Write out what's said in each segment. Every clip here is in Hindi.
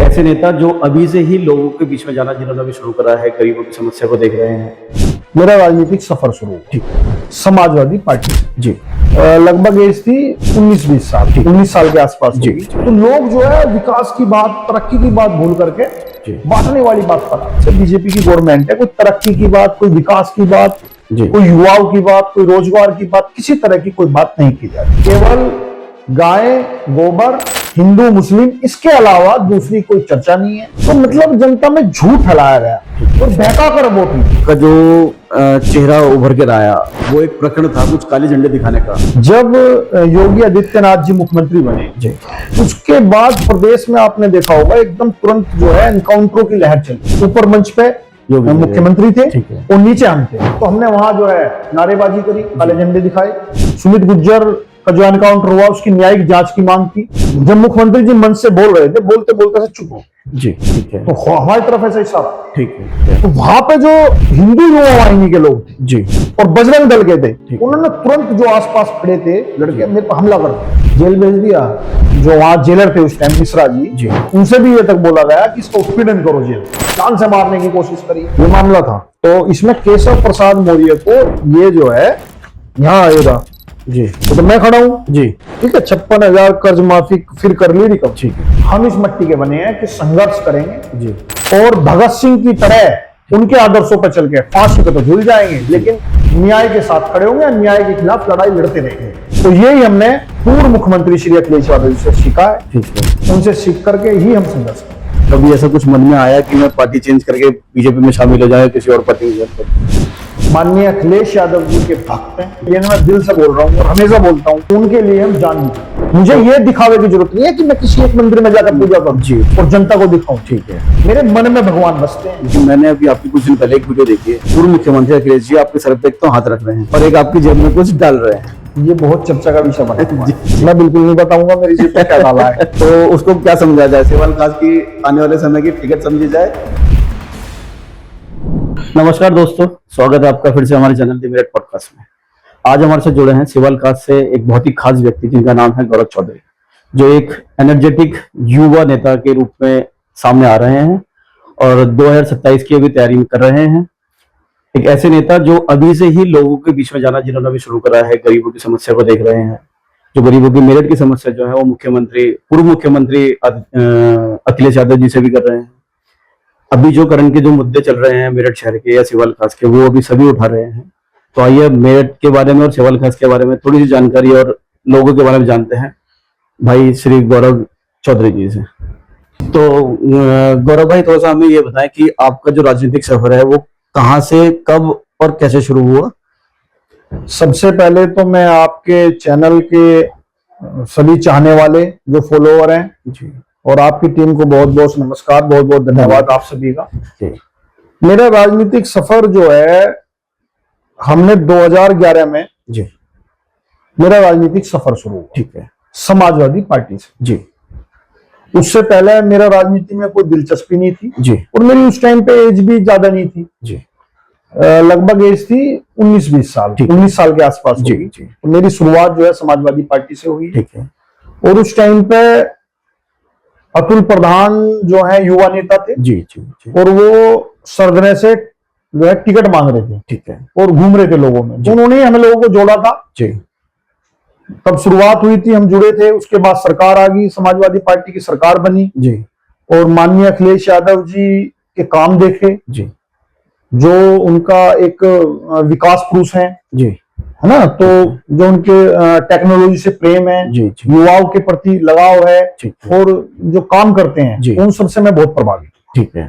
ऐसे नेता जो अभी से ही लोगों के बीच में जाना जिन्होंने अभी शुरू करा है, गरीबों की समस्या को देख रहे हैं। मेरा राजनीतिक सफर शुरू हुआ ठीक, समाजवादी पार्टी जी लगभग एज थी 19-20 साल, 19 साल के आसपास जी। होगी। तो लोग जो है विकास की बात, तरक्की की बात भूल करके जी। बांटने वाली बात पर बीजेपी की गवर्नमेंट है, कोई तरक्की की बात, कोई विकास की बात, जी। कोई युवाओं की बात, कोई रोजगार की बात, किसी तरह की कोई बात नहीं की जाती। केवल गाय गोबर, हिंदू मुस्लिम, इसके अलावा दूसरी कोई चर्चा नहीं है। तो मतलब जनता में झूठ फैलाया गया और बहका कर वोट का जो चेहरा उभर कर आया वो एक प्रकरण था कुछ काले झंडे दिखाने का। जब योगी आदित्यनाथ जी मुख्यमंत्री बने जी, उसके बाद प्रदेश में आपने देखा होगा एकदम तुरंत जो है एनकाउंटरों की लहर चली। ऊपर मंच पे योगी मुख्यमंत्री थे ठीक है। और नीचे हम थे, तो हमने वहां जो है नारेबाजी करी, काले झंडे दिखाए। सुमित गुर्जर का जो एनकाउंटर हुआ उसकी न्यायिक जांच की मांग की। जब मुख्यमंत्री जी मंच से बोल रहे थे, बोलते बोलते से चुप हो जी, ठीक है, तो हमारी तरफ ऐसा इशारा। ठीक है। तो वहां पे जो हिंदू युवा वाहिनी के लोग थे जी और बजरंग दल के थे, ठीक। उन्होंने तुरंत जो आसपास खड़े थे लड़के मेरे पर हमला कर दिया, जेल भेज दिया। जो वहां जेलर थे उस टाइम मिश्रा जी। जी, उनसे भी ये तक बोला गया कि इसका उत्पीड़न करो, जेल जान से मारने की कोशिश करी। ये मामला था। तो इसमें केशव प्रसाद मौर्य को ये जो है यहाँ आएगा जी, तो मैं खड़ा हूँ जी, ठीक है। 56,000 कर्ज माफी फिर कर ली रिकवर। ठीक है। हम इस मट्टी के बने हैं कि संघर्ष करेंगे जी, और भगत सिंह की तरह उनके आदर्शों पर चल के फांसी पे तो झूल जाएंगे, लेकिन न्याय के साथ खड़े होंगे, अन्याय के खिलाफ लड़ाई लड़ते रहेंगे। तो यही हमने पूर्व मुख्यमंत्री श्री अखिलेश यादव जी से सीखा है। ठीक है। उनसे सीख करके ही हम संघर्ष करें। कभी ऐसा कुछ मन में आया कि मैं पार्टी चेंज करके बीजेपी में शामिल हो जाए, किसी और पार्टी में ज्वाइन करूं? माननीय अखिलेश यादव जी के भक्त हैं, ये मैं दिल से बोल रहा हूँ और हमेशा बोलता हूँ, उनके लिए हम जान दीजिए। मुझे ये दिखावे की जरूरत नहीं है कि मैं किसी एक मंदिर में जाकर पूजा करूं जी और जनता को दिखाऊं। ठीक है। मेरे मन में भगवान बसते हैं। क्योंकि मैंने अभी आपकी कुछ दिन पहले एक वीडियो देखी है, पूर्व मुख्यमंत्री अखिलेश जी आपके सर पे एक तो हाथ रख रहे हैं और एक आपकी जेब में कुछ डाल रहे हैं। ये बहुत चर्चा का विषय बना हुआ है। मैं बिल्कुल नहीं बताऊंगा मेरी जेब में क्या डाला है। तो उसको क्या समझा जाए? सेवाल खास की आने वाले समय की टिकट समझी जाए। नमस्कार दोस्तों, स्वागत है आपका फिर से हमारे चैनल द मेरठ पॉडकास्ट में। आज हमारे साथ जुड़े हैं सेवाल खास से एक बहुत ही खास व्यक्ति जिनका नाम है गौरव चौधरी, जो एक एनर्जेटिक युवा नेता के रूप में सामने आ रहे हैं और 2027 की अभी तैयारी कर रहे हैं। एक ऐसे नेता जो अभी से ही लोगों के बीच में जाना जिन्होंने अभी शुरू करा है, गरीबों की समस्या को देख रहे हैं। जो गरीबों की मेरठ की समस्या जो है वो पूर्व मुख्यमंत्री अखिलेश यादव जी से भी कर रहे हैं। अभी जो करंट के जो मुद्दे चल रहे हैं मेरठ शहर के या सेवाल खास के, वो अभी सभी उठा रहे हैं। तो आइए मेरठ के बारे में और सेवाल खास के बारे में थोड़ी सी जानकारी और लोगों के बारे में जानते हैं भाई श्री गौरव चौधरी जी से। तो गौरव भाई, थोड़ा सा हमें ये बताएं कि आपका जो राजनीतिक सफर है वो कहाँ से, कब और कैसे शुरू हुआ? सबसे पहले तो मैं आपके चैनल के सभी चाहने वाले जो फॉलोअर हैं जी, और आपकी टीम को बहुत बहुत नमस्कार, बहुत बहुत धन्यवाद आप सभी का। मेरा राजनीतिक सफर जो है, हमने 2011 में जी, मेरा राजनीतिक सफर शुरू हुआ, ठीक है, समाजवादी पार्टी से। जी, उससे पहले मेरा राजनीति में कोई दिलचस्पी नहीं थी जी, और मेरी उस टाइम पे एज भी ज्यादा नहीं थी। जी, लगभग एज थी 19-20 साल, 19 साल के आसपास जी, होगी। जी, तो मेरी शुरुआत जो है समाजवादी पार्टी से हुई ठीक है। और उस टाइम पे अतुल प्रधान जो है युवा नेता थे जी, जी, जी, और वो सरगने से जो है टिकट मांग रहे थे, ठीक है, और घूम रहे थे लोगों में। तो उन्होंने हमें लोगों को जोड़ा था। जी, तब शुरुआत हुई थी, हम जुड़े थे। उसके बाद सरकार आ गई, समाजवादी पार्टी की सरकार बनी जी, और माननीय अखिलेश यादव जी के काम देखे, जी, जो उनका एक विकास पुरुष है जी, है ना। तो जो उनके टेक्नोलॉजी से प्रेम है, जी, जी, युवाओं के प्रति लगाव है ठीक है, और जो काम करते जी। हैं, उन सबसे मैं बहुत प्रभावित हूं। ठीक है,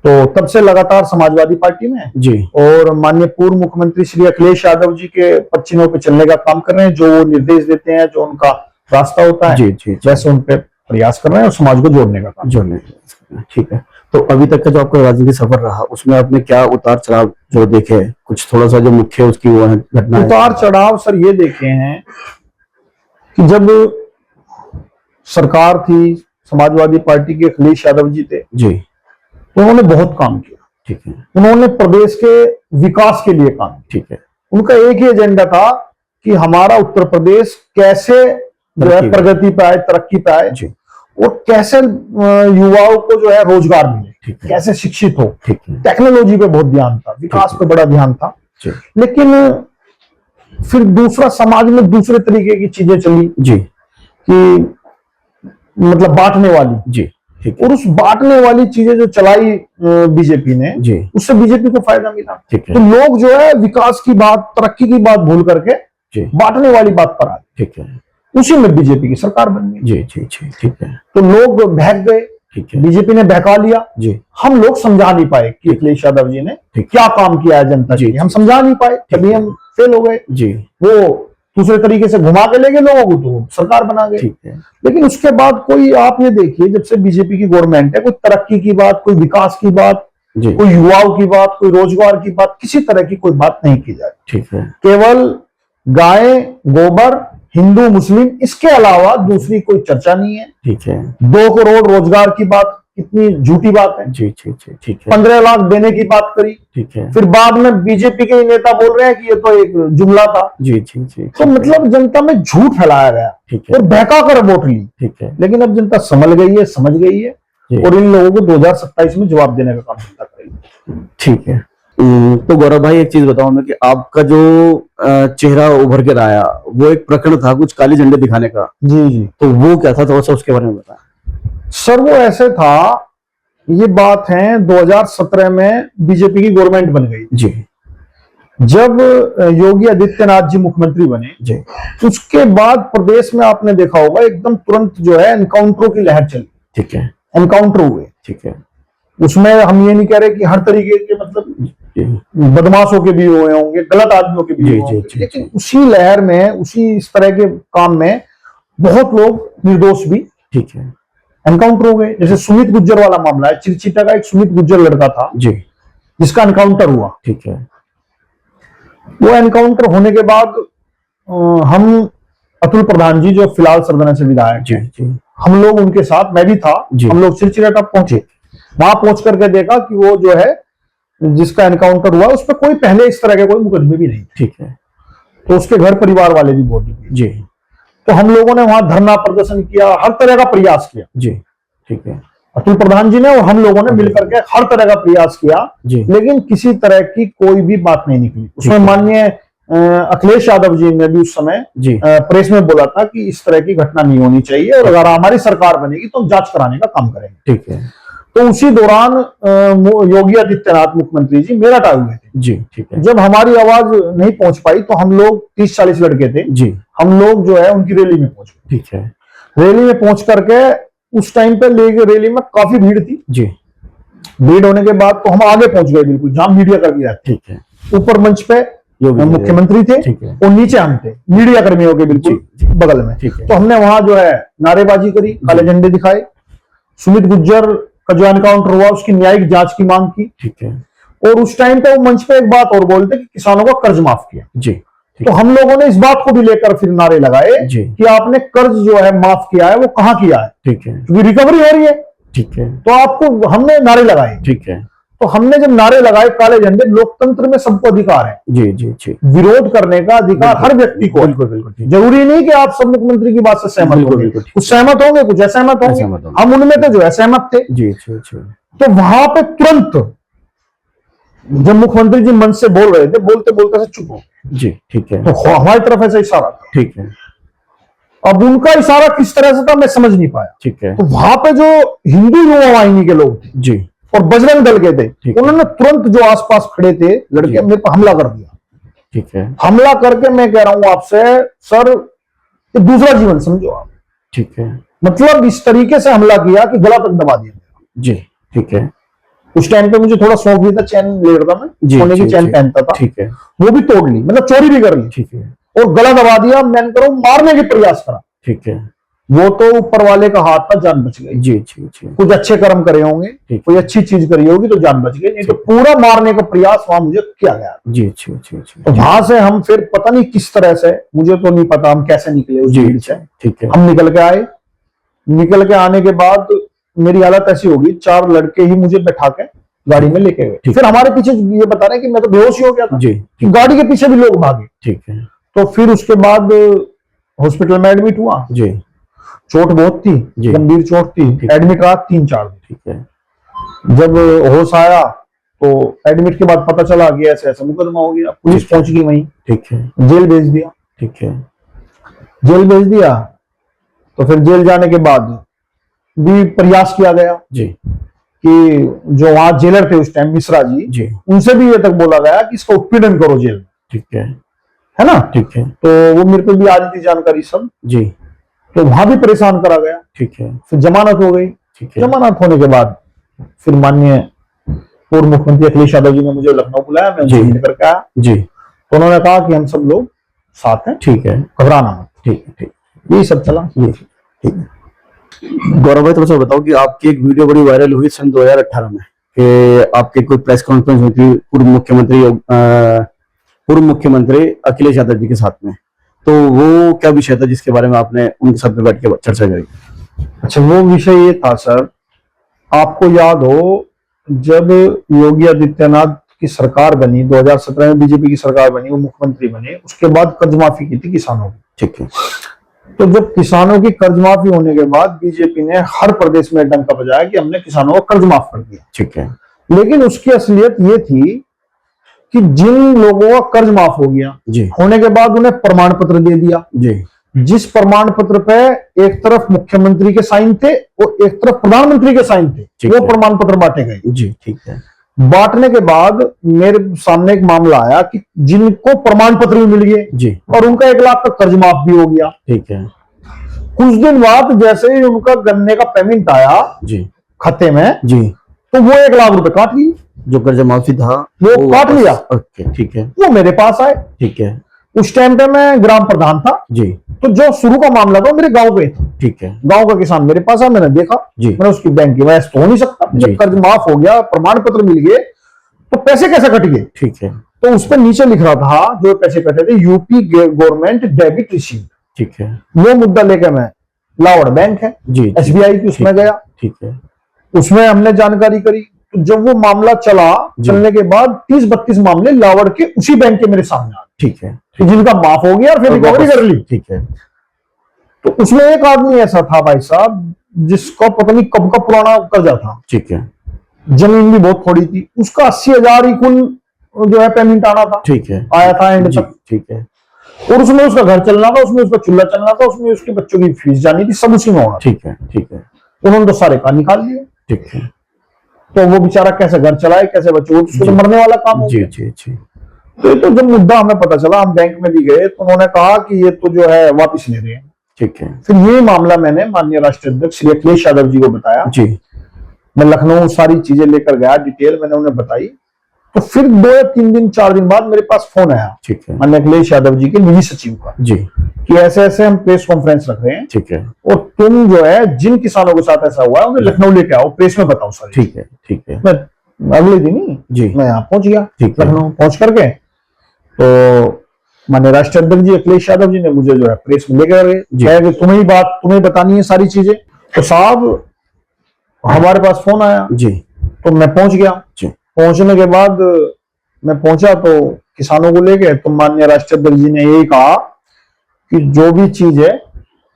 तो तब से लगातार समाजवादी पार्टी में जी, और माननीय पूर्व मुख्यमंत्री श्री अखिलेश यादव जी के पच्चीनों पे चलने का काम कर रहे हैं। जो वो निर्देश देते हैं, जो उनका रास्ता होता है, जी, जी, वैसे उन पे प्रयास कर रहे हैं और समाज को जोड़ने का काम। जोड़ने। ठीक है। तो अभी तक का जो आपका राजनीतिक सफर रहा, उसमें आपने क्या उतार चढ़ाव जो देखे, कुछ थोड़ा सा जो मुख्य उसकी वो घटना है? उतार चढ़ाव सर ये देखे हैं कि जब सरकार थी समाजवादी पार्टी के, अखिलेश यादव जी थे, जी, तो उन्होंने बहुत काम किया। ठीक है, उन्होंने प्रदेश के विकास के लिए काम किया। ठीक है, उनका एक ही एजेंडा था कि हमारा उत्तर प्रदेश कैसे जो है प्रगति पे आए, तरक्की पे आए। जी, और कैसे युवाओं को जो है रोजगार मिले, ठीक है। कैसे शिक्षित हो। ठीक है। टेक्नोलॉजी पे बहुत ध्यान था, विकास ठीक पे बड़ा ध्यान था। जी लेकिन फिर दूसरा समाज में दूसरे तरीके की चीजें चली जी कि मतलब बांटने वाली। जी ठीक है। और उस बांटने वाली चीजें जो चलाई बीजेपी ने, जी उससे बीजेपी को फायदा मिला। ठीक है। तो लोग जो है विकास की बात, तरक्की की बात भूल करके जी बांटने वाली बात पर आ गए। ठीक है। उसी में बीजेपी की सरकार बन गई। जी जी जी ठीक है। तो लोग बहक गए, ठीक है। बीजेपी ने बहका लिया। जी हम लोग समझा नहीं पाए कि अखिलेश यादव जी ने ठीक। क्या काम किया है जनता के जी, लिए, हम जी, समझा नहीं पाए, तभी है। हम फेल हो गए। जी वो दूसरे तरीके से घुमा के ले गए लोगों को, तो सरकार बना गए। ठीक है। लेकिन उसके बाद कोई, आप ये देखिए, जब से बीजेपी की गवर्नमेंट है, कोई तरक्की की बात, कोई विकास की बात, जी कोई युवाओं की बात, कोई रोजगार की बात, किसी तरह की कोई बात नहीं की जाए। ठीक है। केवल गाय, गोबर, हिंदू मुस्लिम, इसके अलावा दूसरी कोई चर्चा नहीं है। ठीक है। 2 करोड़ रोजगार की बात कितनी झूठी बात है। जी जी जी ठीक है। 15 लाख देने की बात करी, ठीक है। फिर बाद में बीजेपी के ही नेता बोल रहे हैं कि ये तो एक जुमला था। जी जी जी तो मतलब जनता में झूठ फैलाया गया ठीक है। और बहका कर वोट ली। ठीक है। लेकिन अब जनता संभल गई है, समझ गई है, जी। और इन लोगों को 2027 में जवाब देने का काम जनता करेगी। ठीक है। तो गौरव भाई एक चीज बताओ मैं कि आपका जो चेहरा उभर कर आया वो एक प्रकरण था कुछ काले झंडे दिखाने का, जी जी तो वो क्या था, थोड़ा सा उसके बारे में बता। सर, वो ऐसे था, ये बात है 2017 में बीजेपी की गवर्नमेंट बन गई। जी जब योगी आदित्यनाथ जी मुख्यमंत्री बने, जी उसके बाद प्रदेश में आपने देखा होगा एकदम तुरंत जो है एनकाउंटरों की लहर चली। ठीक है। एनकाउंटर हुए। ठीक है। उसमें हम ये नहीं कह रहे कि हर तरीके के मतलब जी बदमाशों के भी हुए होंगे, गलत आदमियों के भी जी, हुए जी, होंगे, जी, लेकिन जी। उसी लहर में, उसी इस तरह के काम में बहुत लोग निर्दोष भी ठीक है। एनकाउंटर हो गए। जैसे सुमित गुज्जर वाला मामला है, चिरचिटा का एक सुमित गुज्जर लड़का था जी जिसका एनकाउंटर हुआ। ठीक है। वो एनकाउंटर होने के बाद हम अतुल प्रधान जी, जो फिलहाल सरगना से विधायक जी हैं, जी हम लोग उनके साथ, मैं भी था, जी। हम लोग चिरचिटा पहुंचे। वहां पहुंच करके देखा कि वो जो है जिसका एनकाउंटर हुआ उस पर कोई पहले इस तरह के कोई मुकदमे भी नहीं थे। ठीक है। तो उसके घर परिवार वाले भी बोल रहे। जी तो हम लोगों ने वहां धरना प्रदर्शन किया, हर तरह का प्रयास किया। जी ठीक है। अतुल प्रधान जी ने और हम लोगों ने मिलकर के हर तरह का प्रयास किया, जी लेकिन किसी तरह की कोई भी बात नहीं निकली। उसमें माननीय अखिलेश यादव जी ने भी उस समय जी प्रेस में बोला था कि इस तरह की घटना नहीं होनी चाहिए, और अगर हमारी सरकार बनेगी तो हम जांच कराने का काम करेंगे। ठीक है। तो उसी दौरान योगी आदित्यनाथ मुख्यमंत्री जी मेरठ आए हुए थे। जी ठीक है। जब हमारी आवाज नहीं पहुंच पाई तो हम लोग 30-40 लड़के थे, जी हम लोग जो है उनकी रैली में पहुंच गए। ठीक है। रैली में पहुंच करके उस टाइम पे लेके रैली में काफी भीड़ थी। जी भीड़ होने के बाद तो हम आगे पहुंच गए, बिल्कुल जहां मीडिया कर्मी रहते। ठीक है। ऊपर मंच पे योगी मुख्यमंत्री थे ठीक है। और नीचे हम थे मीडिया कर्मियों के बिल्कुल जी, जी। बगल में। ठीक है। तो हमने वहां जो है नारेबाजी करी, काले झंडे दिखाए, सुमित गुज्जर का जो एनकाउंटर हुआ उसकी न्यायिक जांच की मांग की। ठीक है। और उस टाइम पे वो मंच पे एक बात और बोलते कि किसानों का कर्ज माफ किया। जी तो हम लोगों ने इस बात को भी लेकर फिर नारे लगाए जी कि आपने कर्ज जो है माफ किया है वो कहां किया है, ठीक है। क्योंकि रिकवरी हो रही है। ठीक है। तो आपको, हमने नारे लगाए। ठीक है। तो हमने जब नारे लगाए काले झंडे, लोकतंत्र में सबको अधिकार है, जी जी जी विरोध करने का अधिकार हर व्यक्ति को है। बिल्कुल बिल्कुल ठीक। जरूरी नहीं कि आप सब मुख्यमंत्री की बात से सहमत बिल्कुल, होंगे, बिल्कुल ठीक। कुछ सहमत होंगे, कुछ असहमत असहमत होंगे। होंगे। हम उनमें तो जो है सहमत थे। जी जी जी तो वहां पे तुरंत जब मुख्यमंत्री जी मंच से बोल रहे थे, बोलते बोलते से चुप हो, जी ठीक है। तो हमारी तरफ ऐसा इशारा था। ठीक है। अब उनका इशारा किस तरह से था मैं समझ नहीं पाया। ठीक है। तो वहां पे जो हिंदू युवा वाहिनी के लोग थे जी और बजरंग दल के थे, ठीक है। उन्होंने तुरंत जो आसपास खड़े थे लड़के, जी। मेरे पर हमला कर दिया। ठीक है। हमला करके मैं कह रहा हूं आपसे सर, ये दूसरा जीवन समझो आप। ठीक है। मतलब इस तरीके से हमला किया कि गला तक दबा दिया मेरा। जी ठीक है। उस टाइम पे मुझे थोड़ा शौक भी था, चैन ले रहा था मैं, जी, सोने की जी, चैन जी। पहनता था, ठीक है। वो भी तोड़ ली, मतलब चोरी भी कर ली ठीक है। और गला दबा दिया। मैंने करो मारने के प्रयास करा, ठीक है। वो तो ऊपर वाले का हाथ था, जान बच गई। जी जी जी कुछ अच्छे कर्म करे होंगे, ठीक। कोई अच्छी चीज करी होगी तो जान बच गई, नहीं तो पूरा मारने का प्रयास वहां मुझे किया गया। जी जी जी जी तो वहां से हम फिर पता नहीं किस तरह से, मुझे तो नहीं पता हम कैसे निकले उस जी भीड़ से। ठीक है। हम निकल के आए, निकल के आने के बाद मेरी हालत ऐसी होगी, 4 लड़के ही मुझे बैठा के गाड़ी में लेके गए। ठीक। फिर हमारे पीछे ये बता रहे हैं कि मैं तो बेहोश ही हो गया था। जी ठीक। गाड़ी के पीछे भी लोग भागे। ठीक है। तो फिर उसके बाद हॉस्पिटल में एडमिट हुआ। जी चोट बहुत थी, जी। गंभीर चोट थी, ठीक। एडमिट रहा 3-4 दिन। ठीक है। जब होश आया तो एडमिट के बाद पता चला कि ऐसे ऐसा मुकदमा हो गया, पुलिस ठीक है। पहुंच गई वहीं, ठीक है। जेल भेज दिया। ठीक है। जेल भेज दिया तो फिर जेल जाने के बाद भी प्रयास किया गया जी। कि जो वहां जेलर थे उस टाइम, मिश्रा जी, जी। उनसे भी ये तक बोला गया कि इसका उत्पीड़न करो जेल में, ठीक है। है ना। ठीक है। तो वो मेरे को भी आ रही थी जानकारी सब, जी। तो वहां भी परेशान करा गया। ठीक है। फिर जमानत हो गई। ठीक है। जमानत होने के बाद फिर माननीय पूर्व मुख्यमंत्री अखिलेश यादव जी ने मुझे लखनऊ बुलाया, मैं उनसे जी। मिल करके आया। जी। तो उन्होंने कहा कि हम सब लोग साथ हैं, ठीक है। घबराना मत। ठीक है। ठीक। यही सब चला। ये ठीक है। गौरव भाई, थोड़ा सा बताओ कि आपकी एक वीडियो बड़ी वायरल हुई सन 2018 में कि आपके कोई प्रेस कॉन्फ्रेंस हुई थी पूर्व मुख्यमंत्री अखिलेश यादव जी के साथ में, तो वो क्या विषय था जिसके बारे में आपने उनके साथ में बैठ के चर्चा करी? अच्छा, वो विषय ये था सर, आपको याद हो जब योगी आदित्यनाथ की सरकार बनी, 2017 में बीजेपी की सरकार बनी, वो मुख्यमंत्री बने, उसके बाद कर्ज माफी की थी किसानों की। ठीक है। तो जब किसानों की कर्ज माफी होने के बाद बीजेपी ने हर प्रदेश में डंका बजाया कि हमने किसानों का कर्ज माफ कर दिया। ठीक है। लेकिन उसकी असलियत ये थी कि जिन लोगों का कर्ज माफ हो गया, जी। होने के बाद उन्हें प्रमाण पत्र दे दिया। जी। जिस प्रमाण पत्र पे एक तरफ मुख्यमंत्री के साइन थे और एक तरफ प्रधानमंत्री के साइन थे, ठीक वो है। प्रमाण पत्र बांटे गए। जी। ठीक है। बांटने के बाद मेरे सामने एक मामला आया कि जिनको प्रमाण पत्र भी मिल गए जी। और उनका 1 लाख का कर्ज माफ भी हो गया। ठीक है। कुछ दिन बाद जैसे ही उनका गन्ने का पेमेंट आया जी। खाते में, जी। तो वो 1 लाख रुपए काट लिए, जो कर्ज माफी था वो काट वापस- लिया। ओके। ठीक है। वो मेरे पास आए। ठीक है। उस टाइम पे मैं ग्राम प्रधान था, जी। तो जो शुरू का मामला था वो मेरे गांव पे था। ठीक है। गांव का किसान मेरे पास आया, मैंने देखा, जी। मैंने उसकी बैंक की वैस तो हो नहीं सकता, जी। जब कर्ज माफ हो गया, प्रमाण पत्र मिल गए, तो पैसे कैसे कट गए। ठीक है। तो उस पर नीचे लिख रहा था जो पैसे कटे थे, यूपी गवर्नमेंट डेबिट रिसीव। ठीक है। वो मुद्दा लेकर मैं लाहौर बैंक है जी। एसबीआई की, उसमें गया, ठीक है। उसमें हमने जानकारी करी। तो जब वो मामला चलने के बाद 30-32 मामले लाहौर के उसी बैंक के मेरे सामने आ ठीक है। गए, जिनका माफ हो गया और फिर रिकवरी कर ली। ठीक है। तो उसमें एक आदमी ऐसा था भाई साहब, जिसका पता नहीं कब का पुराना कर्जा था, ठीक है। जमीन भी बहुत थोड़ी थी, उसका 80,000 ही कुल जो है पेमेंट आना था, ठीक है। आया था एंड जी। तक। ठीक है। और उसमें उसका घर चलना था, उसमें उसका चूल्हा चलना था, उसमें उसके बच्चों की फीस जानी थी, सब उसी में होना था। ठीक है। ठीक है। उन्होंने तो सारे काम निकाल लिए। ठीक है। तो वो बेचारा कैसे घर चलाए, कैसे बच्चे, उसको तो मरने वाला काम हो जी। गया। जी। जी। तो ये तो जब मुद्दा हमें पता चला, हम बैंक में भी गए, तो उन्होंने कहा कि ये तो जो है वापिस ले रहे हैं। ठीक है। फिर ये मामला मैंने माननीय राष्ट्रीय अध्यक्ष श्री अखिलेश यादव जी को बताया। जी। मैं लखनऊ सारी चीजें लेकर गया, डिटेल मैंने उन्हें बताई। तो फिर 2 या 3 दिन 4 दिन बाद मेरे पास फोन आया ठीक है। माननीय अखिलेश यादव जी के निजी सचिव का, जी। कि ऐसे ऐसे हम प्रेस कॉन्फ्रेंस रख रहे हैं, ठीक है। और तुम जो है जिन किसानों के साथ ऐसा हुआ है उन्हें लखनऊ लेके आओ, प्रेस में बताओ सारी। ठीक है। ठीक है। मैं अगले दिन ही जी। मैं यहाँ पहुंच गया, ठीक है। लखनऊ पहुंच करके तो माननीय राष्ट्रीय अध्यक्ष जी अखिलेश यादव जी ने मुझे जो है प्रेस में लेकर गए कि तुम्हें बतानी है सारी चीजें। तो साहब हमारे पास फोन आया, जी। तो मैं पहुंच गया। जी। पहुंचने के बाद मैं पहुंचा तो किसानों को लेके, तो माननीय राष्ट्रीय अध्यक्ष जी ने यही कहा कि जो भी चीज है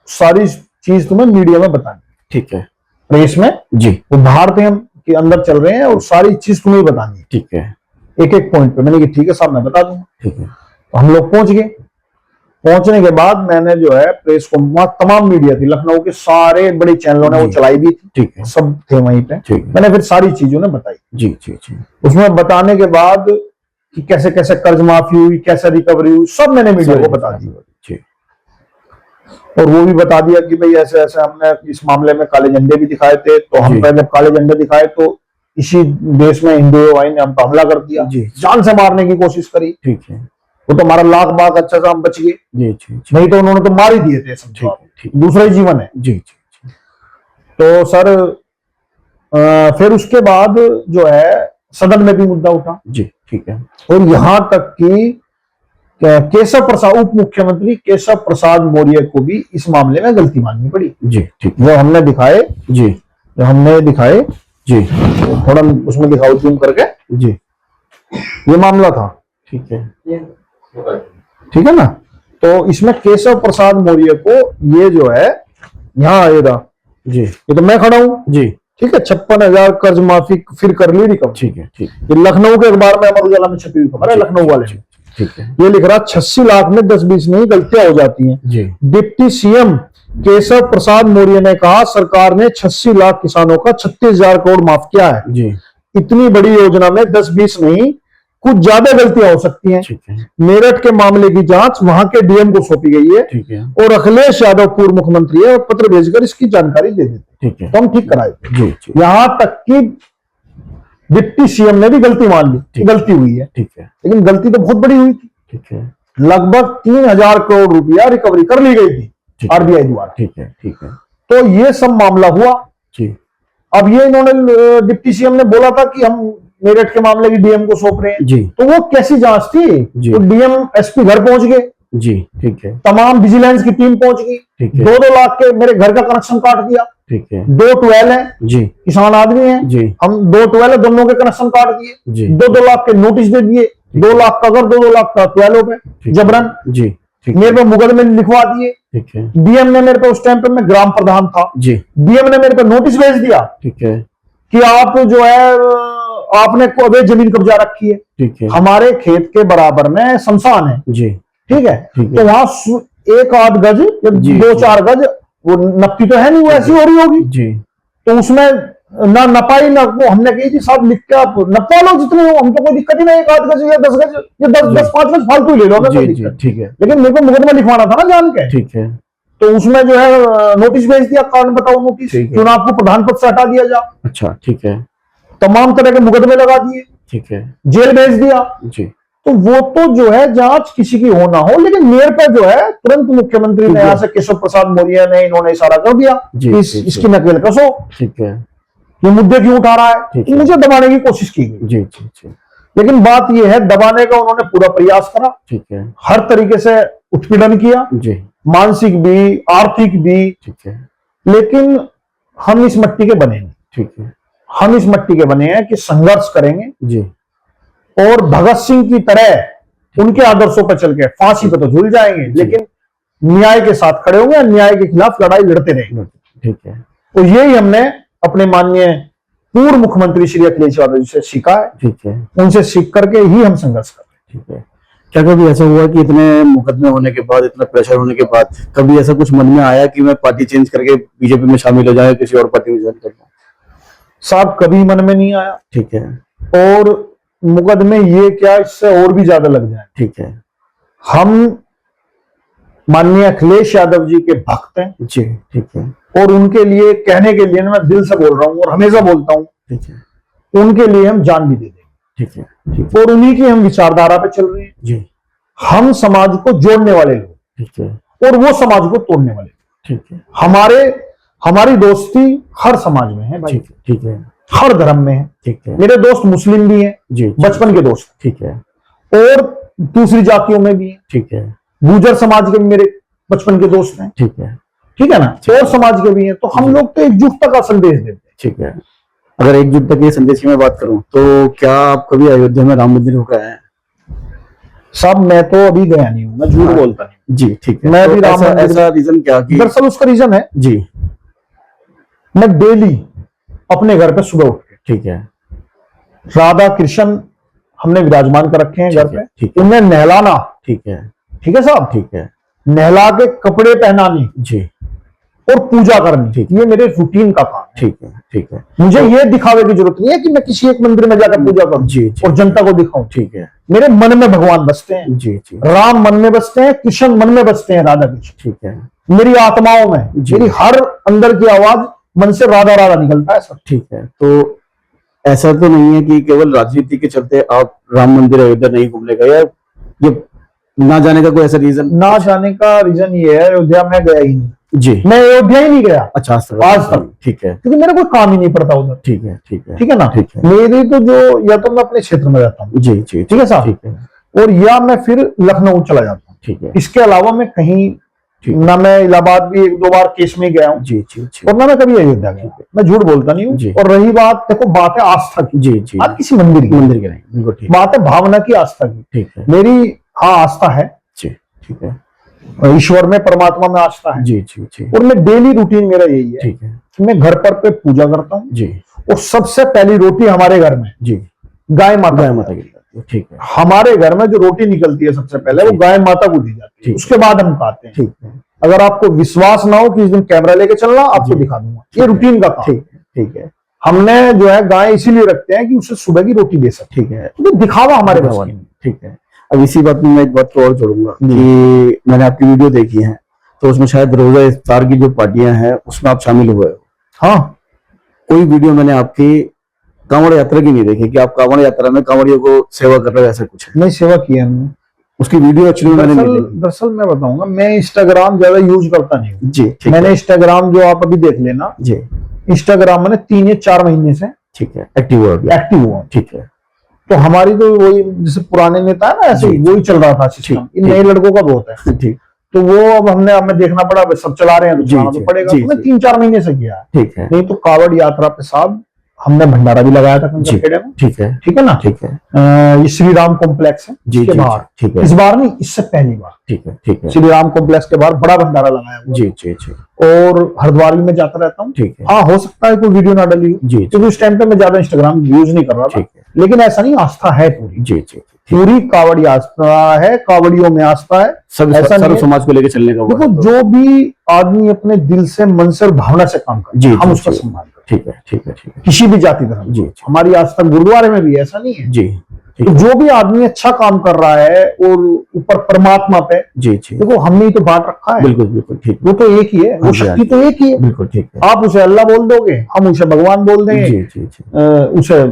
सारी चीज तुम्हें मीडिया में बतानी, ठीक है। प्रेस में। जी। वो बाहर थे हम कि अंदर चल रहे हैं, और सारी चीज तुम्हें बतानी है, ठीक है। एक एक पॉइंट पे। मैंने कहा ठीक है साहब, मैं बता दूंगा। ठीक है। तो हम लोग पहुंच गए। पहुंचने के बाद मैंने जो है प्रेस को, वहां तमाम मीडिया थी, लखनऊ के सारे बड़े चैनलों ने वो जी। चलाई भी थी, ठीक है। सब थे वहीं पे। ठीक है। मैंने फिर सारी चीजों ने बताई। जी। जी। जी। उसमें बताने के बाद कि कैसे कैसे कर्ज माफी हुई, कैसे रिकवरी हुई, सब मैंने मीडिया को बता दी। जी। और वो भी बता दिया कि भाई ऐसे ऐसे हमने इस मामले में काले झंडे भी दिखाए थे, तो हम जी। पहले काले झंडे दिखाए तो इसी देश में हिंदुओं भाई ने हम पर हमला कर दिया, जी। जान से मारने की कोशिश करी। ठीक है। वो तो हमारा लाख बाग अच्छा सा हम बच गए, जी। जी। जी। नहीं तो उन्होंने तो मार ही दिए थे, ठीक समझो, है। ठीक। दूसरा ही जीवन है। जी। जी। जी। तो सर फिर उसके बाद जो है सदन में भी मुद्दा उठा, जी। ठीक है। और यहां तक कि केशव प्रसाद, उप मुख्यमंत्री केशव प्रसाद मौर्य को भी इस मामले में गलती माननी पड़ी। जी। ठीक। जो हमने दिखाए, जी। जो हमने दिखाए, जी। थोड़ा उसमें दिखाओ जूम करके, जी। ये मामला था। ठीक है। ठीक है ना। तो इसमें केशव प्रसाद मौर्य को ये जो है यहाँ आएगा, जी ये तो मैं खड़ा हूँ, जी ठीक है। 56,000 कर्ज माफी फिर कर ली रिकवर। ठीक है ठीक ये लखनऊ के अखबार में अमर उजाला में छपी हुई खबर है, लखनऊ वाले में। ठीक है ये लिख रहा 86 लाख में 10-20 नहीं गलतियां हो जाती हैं। जी डिप्टी सीएम केशव प्रसाद मौर्य ने कहा सरकार ने 86 लाख किसानों का 36,000 करोड़ माफ किया है। जी इतनी बड़ी योजना में 10-20 नहीं, कुछ ज्यादा गलतियां हो सकती हैं। ठीक है मेरठ के मामले की जांच वहां के डीएम को सौंपी गई है ठीक है और अखिलेश यादव पूर्व मुख्यमंत्री है और पत्र भेजकर इसकी जानकारी दे देते, ठीक है तो हम ठीक कराए। जी जी यहां तक कि डिप्टी सीएम ने भी गलती मान ली कि गलती हुई है, ठीक है लेकिन गलती तो बहुत बड़ी हुई थी। ठीक है लगभग 3,000 करोड़ रुपया रिकवरी कर ली गई थी ठीक है। आरबीआई द्वारा। ठीक है ठीक है तो ये सब मामला हुआ। जी अब ये इन्होंने डिप्टी सीएम ने बोला था कि हम मेरठ के मामले की डीएम को सौंप रहे हैं, जी तो वो कैसी जांच थी? जी। तो डीएम एसपी घर पहुंच गए, जी ठीक है तमाम विजिलेंस की टीम पहुंच गई, ठीक है 2-2 लाख के मेरे घर का कनेक्शन काट दिया। ठीक है 2 ट्वेल्व है, जी किसान आदमी है, जी हम 2 ट्वेल्व दोनों के कनेक्शन काट दिए, जी 2-2 लाख के नोटिस दे दिए, 2 लाख का अगर 2-2 लाख का 12 पे ठीक जबरन जी ठीक मेरे पे मुकदमे लिखवा दिए। ठीक है डीएम ने मेरे पे उस टाइम पे मैं ग्राम प्रधान था, जी डीएम ने मेरे पे नोटिस भेज दिया ठीक है कि आप जो है आपने अवैध जमीन कब्जा रखी है, ठीक है हमारे खेत के बराबर में शमशान है, जी ठीक है। ठीक है। तो वहां 1-8 गज या जी, 2-4 गज वो नपती तो है नहीं, वो ऐसी हो रही होगी, जी तो उसमें ना नपाई ना वो हमने कही थी साहब लिख के आप नपवा लो जितने हो, हम तो कोई दिक्कत ही नहीं, 1-8 गज या 10 गज या 10-5 गज फालतू ही ले लो, हमें कोई जी जी दिक्कत। ठीक है लेकिन मेरे को मुकदमा लिखवाना था ना जान के, ठीक है तो उसमें जो है नोटिस भेज दिया, कारण बताओ नोटिस, ठीक है। क्यों ना आपको प्रधान पद से हटा दिया जाए, अच्छा ठीक है तमाम तरह के मुकदमे लगा दिए, ठीक है जेल भेज दिया। जी तो वो तो जो है जांच किसी की हो ना हो, लेकिन मेयर पर जो है तुरंत मुख्यमंत्री ने यहाँ से केशव प्रसाद मौर्य ने इन्होंने इशारा कर दिया जी, कि जी, इसकी नकेल कसो, ठीक है ये मुद्दे क्यों उठा रहा है, ठीक है। मुझे दबाने की कोशिश की गई। जी जी जी लेकिन बात यह है दबाने का उन्होंने पूरा प्रयास करा, ठीक है हर तरीके से उत्पीड़न किया, जी मानसिक भी आर्थिक भी, ठीक है लेकिन हम इस मट्टी के बने नहीं, ठीक है हम इस मट्टी के बने हैं कि संघर्ष करेंगे जी और भगत सिंह की तरह उनके आदर्शों पर चल के फांसी पे तो झूल जाएंगे, लेकिन न्याय के साथ खड़े होंगे, अन्याय के खिलाफ लड़ाई लड़ते रहेंगे। ठीक है तो यही हमने अपने माननीय पूर्व मुख्यमंत्री श्री अखिलेश यादव जी से सीखा है, ठीक है उनसे सीख करके ही हम संघर्ष कर रहे ठीक है। क्या कभी ऐसा हुआ कि इतने मुकदमे होने के बाद, इतना प्रेशर होने के बाद, कभी ऐसा कुछ मन में आया कि मैं पार्टी चेंज करके बीजेपी में शामिल हो जाए, किसी और पार्टी में ज्वाइन कर जाऊं? हैं। साहब कभी मन में नहीं आया, ठीक है और मुकदमे ये क्या इससे और भी ज्यादा लग जाए। ठीक है हम माननीय अखिलेश यादव जी के भक्त हैं जी ठीक है और उनके लिए कहने के लिए मैं दिल से बोल रहा हूं और हमेशा बोलता हूं, ठीक है उनके लिए हम जान भी दे देंगे, ठीक है ठीक है और उन्हीं की हम विचारधारा पे चल रहे हैं। जी हम समाज को जोड़ने वाले लोग ठीक है और वो समाज को तोड़ने वाले। ठीक है हमारी दोस्ती हर समाज में है भाई, ठीक है हर धर्म में है। ठीक है मेरे दोस्त मुस्लिम भी हैं, जी बचपन के दोस्त, ठीक है और दूसरी जातियों में भी हैं, ठीक है गुर्जर समाज के भी मेरे बचपन के दोस्त हैं, ठीक है ठीक है ना, और समाज के भी हैं। तो हम लोग तो एकजुटता का संदेश देते हैं। ठीक है। अगर एकजुटता के संदेश की मैं बात करूं तो क्या आप कभी अयोध्या में राम मंदिर होकर आए हैं? साहब मैं तो अभी गया नहीं हूं, मैं झूठ बोलता नहीं। जी ठीक है। मैं भी राम मंदिर, ऐसा रीजन क्या कि दरअसल उसका रीजन है, जी मैं डेली अपने घर पे सुबह उठ के ठीक है राधा कृष्ण हमने विराजमान कर रखे हैं घर पे, ठीक है उन्हें नहलाना, ठीक है ठीक है साहब, ठीक है नहला के कपड़े पहनाने जी और पूजा करनी, ठीक। ये मेरे रूटीन का काम है। ठीक है ठीक है मुझे ये दिखावे की जरूरत नहीं है कि मैं किसी एक मंदिर में जाकर पूजा करूं जी, जी। और जनता को दिखाऊं। ठीक है मेरे मन में भगवान बसते हैं, जी जी राम मन में बसते हैं, कृष्ण मन में बसते हैं, राधा कृष्ण ठीक है मेरी आत्माओं में, जी। मेरी हर अंदर की आवाज मन से राधा राधा निकलता है सर। ठीक है। तो ऐसा तो नहीं है कि केवल राजनीति के चलते आप राम मंदिर अयोध्या नहीं घूमने गए, या ये ना जाने का कोई ऐसा रीजन? ना जाने का रीजन ये है, अयोध्या में गया ही नहीं, जी मैं अयोध्या ही नहीं गया अच्छा आज तक, ठीक है क्योंकि मेरा कोई काम ही नहीं पड़ता उधर। ठीक है ठीक है ठीक है ना, ठीक है मेरी तो जो या तो मैं अपने क्षेत्र में रहता हूँ, जी जी ठीक है साहब, ठीक है और या मैं फिर लखनऊ चला जाता हूँ। ठीक है इसके अलावा मैं कहीं ठीक ना, मैं इलाहाबाद भी 1-2 बार केस में गया हूँ, जी जी जी और ना मैं कभी अयोध्या गया, मैं झूठ बोलता नहीं जी। हूँ। और रही बात, देखो बात है आस्था की, जी जी बात किसी मंदिर की, मंदिर के नहीं, बिल्कुल ठीक बात है भावना की, आस्था की। ठीक है मेरी हाँ आस्था है, जी ठीक है ईश्वर में, परमात्मा में आस्था है। जी जी जी। और मैं डेली रूटीन मेरा यही है ठीक है कि मैं घर पर पे पूजा करता हूँ जी और सबसे पहली रोटी हमारे घर में जी। गाय माता गाय माता की, ठीक है हमारे घर में जो रोटी निकलती है सबसे पहले वो जी। गाय माता को दी जाती है, ठीक। उसके बाद हम खाते हैं। ठीक है अगर आपको विश्वास ना हो कि इस दिन कैमरा लेके चलना, आपको जी। दिखा दूंगा, ये रूटीन का काम। ठीक है ठीक है हमने जो है गाय इसीलिए रखते हैं कि उसे सुबह की रोटी दे सके, ठीक है। तो दिखावा हमारे बस दिखावा की नहीं, ठीक है। अब इसी बात में मैं एक बात को और जोड़ूंगा कि मैंने आपकी वीडियो देखी है, तो उसमें शायद रोजा इफ्तार की जो पार्टियां हैं उसमें आप शामिल हुए हो। हाँ, कोई वीडियो मैंने आपकी कांवड़ यात्रा की नहीं देखी कि आप कांवड़ यात्रा में कांवड़ियों को सेवा कर रहे हो, ऐसा कुछ है? नहीं सेवा की है हमने। उसकी वीडियो एक्चुअली मैंने नहीं देखी। दरअसल मैं बताऊंगा, मैं इंस्टाग्राम ज्यादा यूज करता नहीं हूँ। जी ठीक मैंने है इंस्टाग्राम जो आप अभी देख लेना, जी इंस्टाग्राम मैंने 3 या 4 महीने से ठीक है, एक्टिव हो गया, एक्टिव हुआ। ठीक है तो हमारी तो वही जैसे पुराने नेता है ना, ऐसे जी, वही चल रहा था सिस्टम। ठीक, इन नए लड़कों का बहुत है, ठीक तो वो अब हमें देखना पड़ा, सब चला रहे हैं तो जी, चलाना तो जी, पड़ेगा। जी, तो मैं जी। 3-4 महीने से किया है। ठीक है नहीं तो कावड़ यात्रा पे साहब हमने भंडारा भी लगाया था जी, कंकरखेड़े में, ठीक है ठीक है ना। ठीक है ये श्री राम कॉम्प्लेक्स है जी इसके जी बाहर, ठीक है इस बार नहीं, इससे पहली बार ठीक है ठीक है श्री राम कॉम्प्लेक्स के बाहर बड़ा भंडारा लगाया हुआ जी जी जी है। और हरिद्वार भी मैं जाता रहता हूँ। ठीक है हाँ, हो सकता है कोई वीडियो ना डली हो, जी जी क्योंकि उस टाइम पे मैं ज्यादा इंस्टाग्राम यूज नहीं कर रहा था। ठीक है लेकिन ऐसा नहीं, आस्था है पूरी, जी जी पूरी कावड़ी आस्था है, कावड़ियों में आस्था है। सब ऐसा नहीं सर्व है। समाज को लेकर चलने का वो देखो, है, तो जो भी आदमी अपने दिल से, मन से और भावना से काम करे, जी, हम जी, उसका जी। सम्मान करें, ठीक है ठीक है ठीक है किसी भी जाति धर्म। जी, जी। हमारी आस्था गुरुद्वारे में भी ऐसा नहीं है। जी ठीक तो है जो भी आदमी अच्छा काम कर रहा है और ऊपर परमात्मा पे, जी जी देखो हमने ही तो बांट रखा है, बिल्कुल बिल्कुल ठीक वो तो एक ही है, वो हाँ जी, हाँ शक्ति जी। तो एक ही है। बिल्कुल ठीक है आप उसे अल्लाह बोल दोगे, हम उसे भगवान बोल देंगे, जी जी जी उसे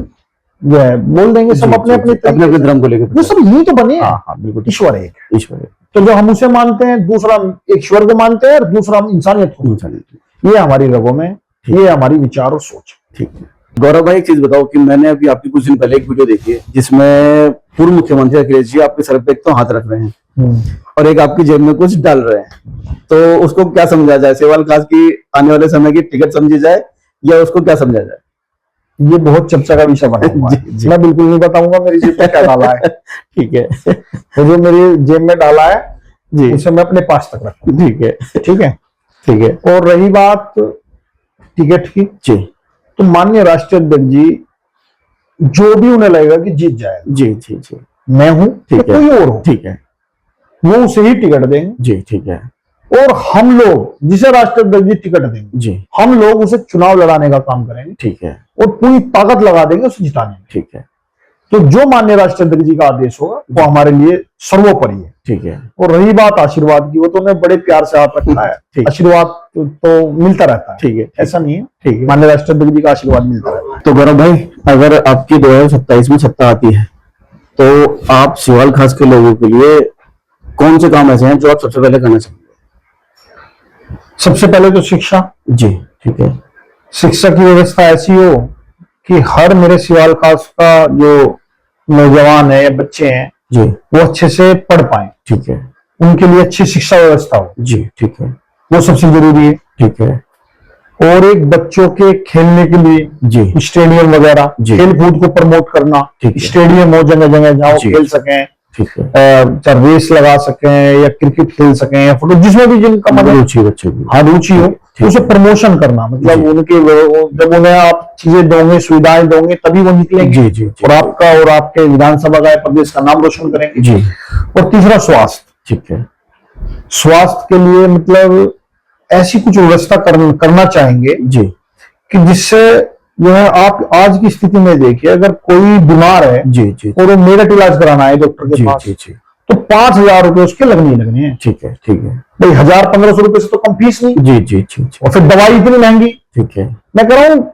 जो है बोल देंगे, सब अपने अपने अपने अपने धर्म को वो लेकर सब यही तो बने हैं। हाँ हाँ बिल्कुल ठीक ईश्वर एक है। है। ईश्वर है, तो जो हम उसे मानते हैं, दूसरा हम ईश्वर को मानते हैं और दूसरा हम इंसानियत को मानते इंसान, हैं। ये हमारी रगों में, ये हमारी विचार और सोच। ठीक है। गौरव भाई एक चीज बताओ कि मैंने अभी आपकी कुछ दिन पहले एक वीडियो देखी है जिसमें पूर्व मुख्यमंत्री अखिलेश जी आपके सर पे एक तो हाथ रख रहे हैं और एक आपकी जेब में कुछ डाल रहे हैं, तो उसको क्या समझा जाए? सेवाल खास की आने वाले समय की टिकट समझी जाए या उसको क्या समझा जाए? ये बहुत चर्चा का विषय बना हुआ है। जी, जी। मैं बिल्कुल नहीं बताऊंगा मेरी जेब में क्या डाला है। ठीक है तो जो मेरी जेब में डाला है जी उसे मैं अपने पास तक रखता हूँ, ठीक है ठीक है। ठीक है और रही बात टिकट की, जी तो माननीय राष्ट्रीय अध्यक्ष जी जो भी उन्हें लगेगा कि जीत जाएगा, जी जी जी मैं हूं या ठीक है। कोई और हो, ठीक है वो उसे ही टिकट देंगे। जी ठीक है और हम लोग जिसे राष्ट्रीय अध्यक्ष जी टिकट देंगे, जी हम लोग उसे चुनाव लड़ाने का काम करेंगे ठीक है और पूरी ताकत लगा देंगे उसे जिताने में। ठीक है तो जो माननीय राष्ट्रीय अध्यक्ष जी का आदेश होगा वो हमारे लिए सर्वोपरि है। ठीक है और रही बात आशीर्वाद की, वो तो उन्हें बड़े प्यार से हाथ रखा है, ठीक। आशीर्वाद तो मिलता रहता है, ठीक है ऐसा नहीं है। ठीक है। माननीय राष्ट्रीय अध्यक्ष जी का आशीर्वाद मिलता रहता है। तो गौरव भाई अगर आपकी 2027 में सत्ता आती है तो आप सिवाल खास के लोगों के लिए कौन से काम ऐसे हैं जो आप सबसे पहले करना चाहेंगे? सबसे पहले तो शिक्षा, जी ठीक है शिक्षा की व्यवस्था ऐसी हो कि हर मेरे सिवाल खास का जो नौजवान है या बच्चे हैं जी वो अच्छे से पढ़ पाए, ठीक है उनके लिए अच्छी शिक्षा व्यवस्था हो, जी ठीक है वो सबसे जरूरी है। ठीक है और एक बच्चों के खेलने के लिए जी स्टेडियम वगैरह, जी। खेल कूद को प्रमोट करना, ठीक है। स्टेडियम हो जगह जगह जहाँ वो जी। खेल सकें, ठीक है चाहे रेस लगा सकें या क्रिकेट खेल सकें या फुटबॉल, जिसमें भी जिनका मन है, रुचि बच्चे की हाँ रुचि हो, ठीक उसे है। प्रमोशन करना। मतलब जी। उनके जब उन्हें आप चीजें दोगे, सुविधाएं दोगे, तभी वो निकलेंगे जी जी और आपका और आपके विधानसभा का, प्रदेश का नाम रोशन करेंगे। जी और तीसरा स्वास्थ्य, ठीक है स्वास्थ्य के लिए मतलब ऐसी कुछ व्यवस्था करना चाहेंगे जी कि जिससे जो है आप आज की स्थिति में देखिए, अगर कोई बीमार है जी जी और वो मेरठ इलाज कराना है डॉक्टर के जी पास, जी जी तो 5,000 रुपए उसके लगने ही लगने हैं। ठीक है ठीक है भाई 1,000-1,500 रुपए से तो कम फीस नहीं, जी जी जी जी और फिर दवाई इतनी महंगी। ठीक है मैं कह रहा हूँ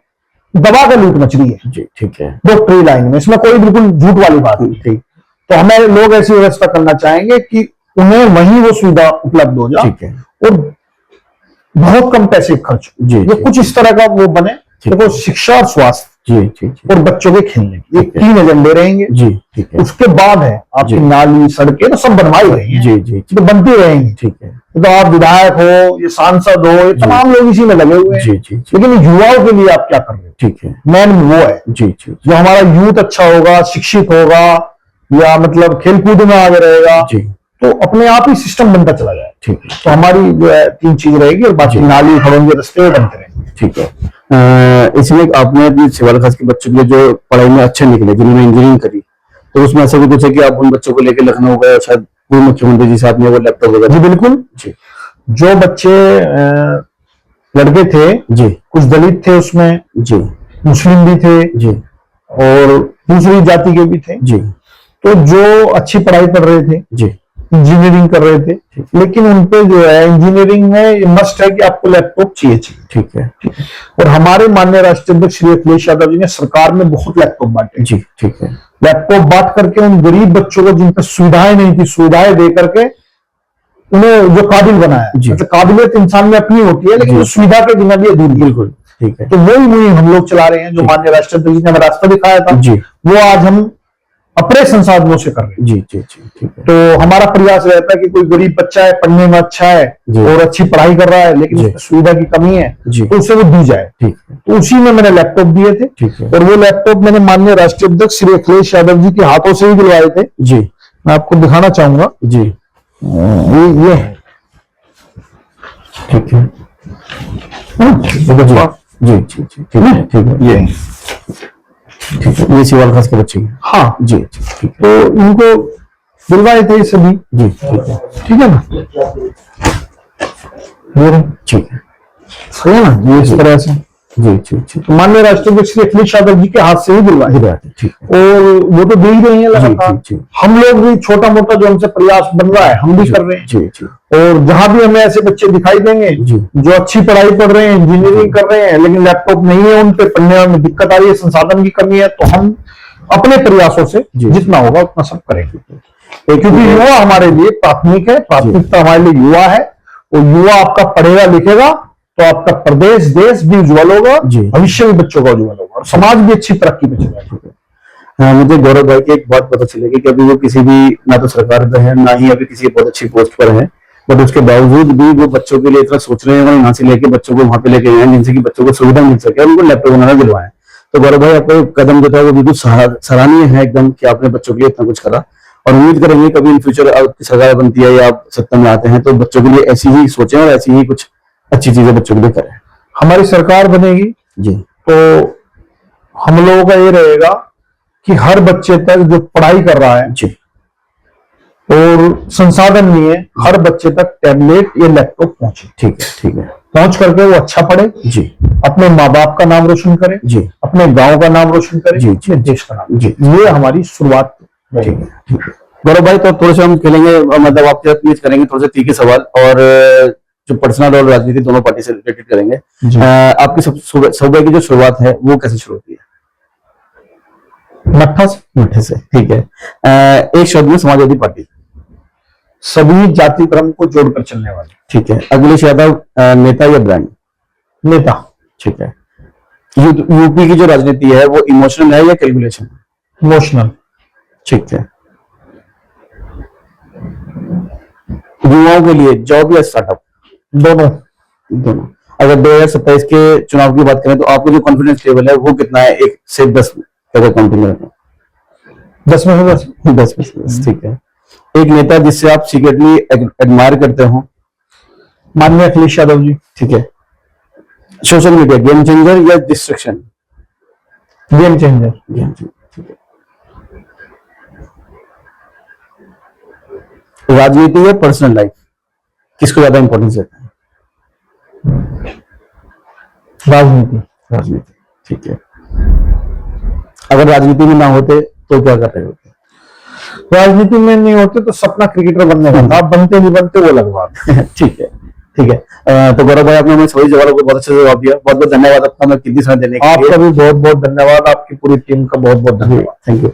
दवा का लूट मच रही है जी ठीक है डॉक्टरी लाइन में, इसमें कोई बिल्कुल झूठ वाली बात नहीं। ठीक तो हमें लोग ऐसी व्यवस्था करना चाहेंगे कि उन्हें वहीं वो सुविधा उपलब्ध हो जाए ठीक है और बहुत कम पैसे खर्च हो। जी, ये जी। कुछ इस तरह का वो बने। ठीक देखो, शिक्षा और स्वास्थ्य जी जी जी और बच्चों के खेलने की, ये ठीक है। 3 एजेंडे रहेंगे। जी ठीक है उसके बाद है आपकी जी। नाली, सड़कें तो सब बनवाई रही हैं, जी जी जी तो बनती रहेंगी। ठीक है तो आप विधायक हो, ये सांसद हो, ये तमाम लोग इसी में लगे हुए हैं। जी जी जी लेकिन युवाओं के लिए आप क्या कर रहे हो? ठीक है मेन वो है, जी जी जो हमारा यूथ अच्छा होगा, शिक्षित होगा या मतलब खेलकूद में आगे रहेगा, जी तो अपने आप ही सिस्टम बनता चला जाए। ठीक है। तो हमारी जो है 3 चीज रहेगी और बाकी नाली खड़ोंगे रास्ते बनते रहेंगे। ठीक है। इसमें आपने भी सिवाल खास के बच्चों के लिए जो पढ़ाई में अच्छे निकले, जिन्होंने इंजीनियरिंग करी, तो उसमें ऐसा भी कुछ है कि आप उन बच्चों को लेकर लखनऊ गए, शायद पूर्व मुख्यमंत्री जी साथ में वो लैपटॉप वगैरह? जी बिल्कुल जी जो बच्चे लड़के थे, जी कुछ दलित थे उसमें, जी मुस्लिम भी थे जी और दूसरी जाति के भी थे, जी तो जो अच्छी पढ़ाई कर रहे थे, जी इंजीनियरिंग कर रहे थे, लेकिन उनपे जो है इंजीनियरिंग में मस्ट है कि आपको लैपटॉप चाहिए। ठीक है। और हमारे माननीय राष्ट्रीय अध्यक्ष श्री अखिलेश यादव जी ने सरकार में बहुत लैपटॉप बांटे। जी ठीक है। लैपटॉप बांट करके उन गरीब बच्चों को जिन पर सुविधाएं नहीं थी, सुविधाएं दे करके उन्हें जो काबिल बनाया। मतलब काबिलियत इंसान में अपनी होती है, लेकिन उस सुविधा के बिना भी अधूरी है। बिल्कुल ठीक है। तो वही मुहिम हम लोग चला रहे हैं, जो माननीय राष्ट्रपति जी ने हमें रास्ता दिखाया था, जी वो आज हम अपने संसाधनों से कर रहे हैं। जी जी जी ठीक है। तो हमारा प्रयास रहता है कि कोई गरीब बच्चा है, पढ़ने में अच्छा है और अच्छी पढ़ाई कर रहा है, लेकिन उसमें सुविधा की कमी है, तो उसे वो दी जाए। ठीक है। तो उसी में मैंने लैपटॉप दिए थे। ठीक है। और वो लैपटॉप मैंने माननीय राष्ट्रीय अध्यक्ष श्री अखिलेश यादव जी के हाथों से ही दिलवाए थे। जी मैं आपको दिखाना चाहूंगा। जी ये है। ठीक है। जी जी जी ठीक है। ठीक है। ये ठीक है। ये सिवाल खास के बच्चे हैं। हाँ जी जी ठीक है। तो इनको दिलवाए थे ये सभी। जी ठीक है। ठीक है ना, ये रहे। ठीक है। सही है ना, ये इस तरह से। जी जी जी तो माननीय राष्ट्रपति श्री अखिलेश यादव जी के हाथ से ही दिलवाए। ठीक है। और वो तो दे ही रहे हैं लगातार। जी, जी। हम लोग भी छोटा मोटा जो हमसे प्रयास बन रहा है, हम भी कर रहे हैं। जी जी और जहां भी हमें ऐसे बच्चे दिखाई देंगे जी। जो अच्छी पढ़ाई पढ़ रहे हैं, इंजीनियरिंग कर रहे हैं, लेकिन लैपटॉप नहीं है, उन पे पढ़ने में दिक्कत आ रही है, संसाधन की कमी है, तो हम अपने प्रयासों से जितना होगा उतना सब करेंगे। क्योंकि युवा हमारे लिए प्राथमिक है, प्राथमिकता हमारे लिए युवा है। और युवा आपका पढ़ेगा लिखेगा तो आपका प्रदेश देश भी उज्जवल होगा, भविष्य भी बच्चों का उज्जवल होगा और समाज भी अच्छी तरक्की में चलेगा। मुझे गौरव भाई की एक बात पता चलेगी कि अभी वो किसी भी ना तो सरकार में है, ना ही अभी किसी बहुत अच्छी पोस्ट पर है, बट उसके बावजूद भी वो बच्चों के लिए इतना सोच रहे हैं और यहाँ से लेके बच्चों को वहां पे लेके गए हैं जिनसे कि बच्चों को सुविधा मिल सके, उनको लैपटॉप बनाना दिलवाएं। तो गौरव भाई आपका कदम जो था वो बिल्कुल सराहनीय है एकदम, कि आपने बच्चों के लिए इतना कुछ करा। और उम्मीद करेंगे कभी इन फ्यूचर आपकी सरकार बनती है या आप सत्ता में आते हैं तो बच्चों के लिए ऐसी ही सोचें और ऐसी ही कुछ अच्छी चीजें बच्चों के लिए करें। हमारी सरकार बनेगी जी तो हम लोगों का ये रहेगा कि हर बच्चे तक जो पढ़ाई कर रहा है जी और संसाधन नहीं है, हर बच्चे तक टैबलेट या लैपटॉप पहुंचे। ठीक है। ठीक है। पहुंच करके वो अच्छा पढ़े जी, अपने माँ बाप का नाम रोशन करे जी, अपने गांव का नाम रोशन करे जी, अपने देश का नाम जी। ये हमारी शुरुआत। ठीक है गौरव भाई, तो थोड़े से हम खेलेंगे, मतलब आपके साथ प्लीज करेंगे थोड़े से तीखे सवाल और जो पर्सनल और राजनीति दोनों पार्टी से रिलेटेड करेंगे। आपकी सुबह की जो शुरुआत है वो कैसे शुरू होती है? मट्ठा से। ठीक है। एक शब्द में समाजवादी पार्टी। सभी जाति धर्म को जोड़कर चलने वाली। ठीक है। अखिलेश यादव नेता या ब्रांड? नेता। ठीक है। यूपी की जो राजनीति है वो इमोशनल है या कैलकुलेशन? इमोशनल। ठीक है। युवाओं के लिए जॉब या स्टार्टअप? दोनों। दोनों। अगर 2027 के चुनाव की बात करें तो आपको जो कॉन्फिडेंस लेवल है वो कितना है, 1 से 10 अगर काउंटिंग करें? 10 में से 10। 10 में से 10। ठीक है। एक नेता जिससे आप सीक्रेटली एडमायर करते हो? माननीय अखिलेश यादव जी। ठीक है। सोशल मीडिया गेम चेंजर या destruction? Game changer. Game changer. ठीक है। राजनीति या पर्सनल लाइफ, किसको ज्यादा इंपॉर्टेंस देता है? राजनीति। राजनीति। ठीक है। अगर राजनीति में ना होते तो क्या कर रहे होते? राजनीति में नहीं होते तो सपना क्रिकेटर बनने का था, बनते नहीं बनते वो लगवा। ठीक है। ठीक है। तो गौरव भाई, आपने हमें सभी सवालों को बहुत अच्छे से जवाब दिया। बहुत बहुत धन्यवाद आपका, मैं कितनी समय देने के लिए। आपका भी बहुत बहुत धन्यवाद, आपकी पूरी टीम का बहुत बहुत धन्यवाद। Thank you.